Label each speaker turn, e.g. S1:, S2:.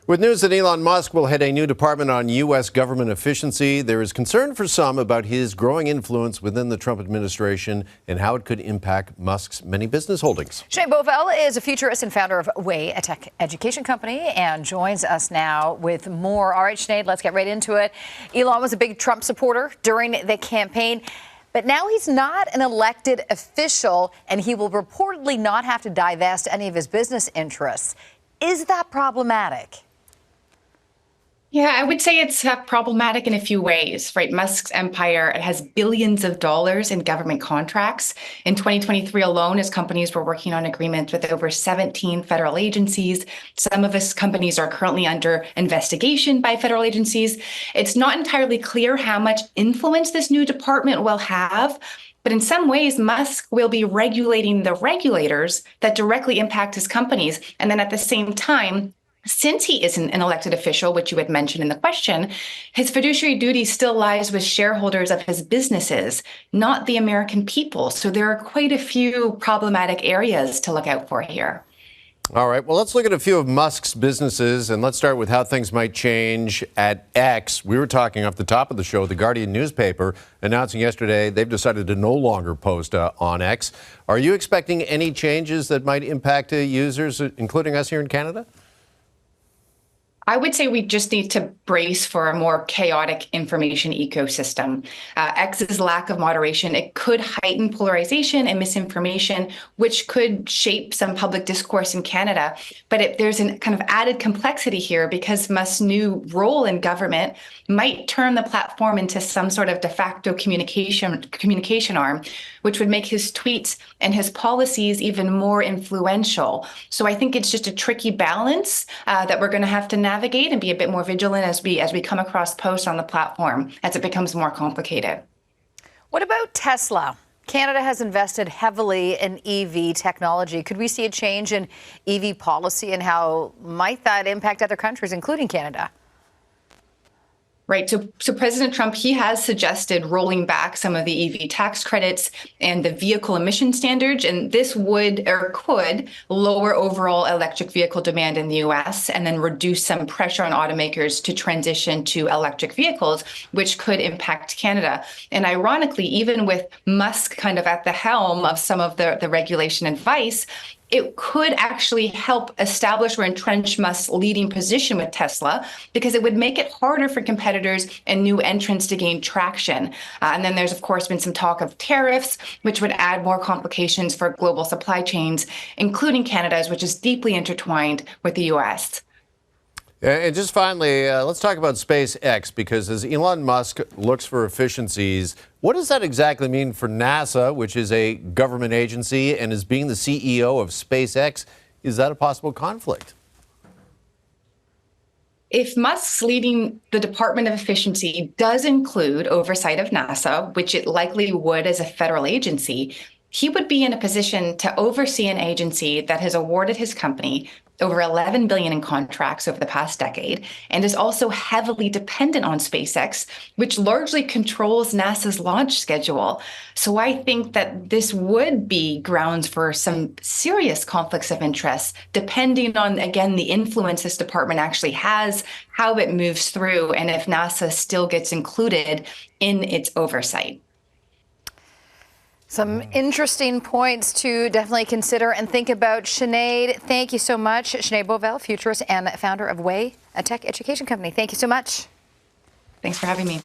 S1: With news that Elon Musk will head a new department on U.S. government efficiency, there is concern for some about his growing influence within the Trump administration and how it could impact Musk's many business holdings.
S2: Sinead Bovell is a futurist and founder of Way, a tech education company, and joins us now with more. All right, Sinead, let's get right into it. Elon was a big Trump supporter during the campaign, but now he's not an elected official, and he will reportedly not have to divest any of his business interests. Is that problematic?
S3: Yeah, I would say it's problematic in a few ways, right? Musk's empire has billions of dollars in government contracts. In 2023 alone, his companies were working on agreements with over 17 federal agencies. Some of his companies are currently under investigation by federal agencies. It's not entirely clear how much influence this new department will have. But in some ways, Musk will be regulating the regulators that directly impact his companies. And then at the same time, since he isn't an elected official, which you had mentioned in the question, his fiduciary duty still lies with shareholders of his businesses, not the American people. So there are quite a few problematic areas to look out for here.
S1: All right, well, let's look at a few of Musk's businesses, and let's start with how things might change at X. We were talking off the top of the show, the Guardian newspaper announcing yesterday they've decided to no longer post on X. Are you expecting any changes that might impact users, including us here in Canada?
S3: I would say we just need to brace for a more chaotic information ecosystem. X's lack of moderation, it could heighten polarization and misinformation, which could shape some public discourse in Canada. But there's a kind of added complexity here because Musk's new role in government might turn the platform into some sort of de facto communication arm, which would make his tweets and his policies even more influential. So I think it's just a tricky balance that we're going to have to navigate and be a bit more vigilant as we come across posts on the platform as it becomes more complicated.
S2: What about Tesla? Canada has invested heavily in EV technology. Could we see a change in EV policy, and how might that impact other countries, including Canada?
S3: Right. So President Trump, he has suggested rolling back some of the EV tax credits and the vehicle emission standards. And this would or could lower overall electric vehicle demand in the U.S. and then reduce some pressure on automakers to transition to electric vehicles, which could impact Canada. And ironically, even with Musk kind of at the helm of some of the regulation advice, it could actually help establish or entrench Musk's leading position with Tesla, because it would make it harder for competitors and new entrants to gain traction. And then there's, of course, been some talk of tariffs, which would add more complications for global supply chains, including Canada's, which is deeply intertwined with the U.S.
S1: And just finally, let's talk about SpaceX, because as Elon Musk looks for efficiencies, what does that exactly mean for NASA, which is a government agency, and as being the CEO of SpaceX, is that a possible conflict?
S3: If Musk's leading the Department of Efficiency does include oversight of NASA, which it likely would as a federal agency, he would be in a position to oversee an agency that has awarded his company over $11 billion in contracts over the past decade, and is also heavily dependent on SpaceX, which largely controls NASA's launch schedule. So I think that this would be grounds for some serious conflicts of interest, depending on, again, the influence this department actually has, how it moves through, and if NASA still gets included in its oversight.
S2: Some interesting points to definitely consider and think about. Sinead, thank you so much. Sinead Bovell, futurist and founder of Way, a tech education company. Thank you so much.
S3: Thanks for having me.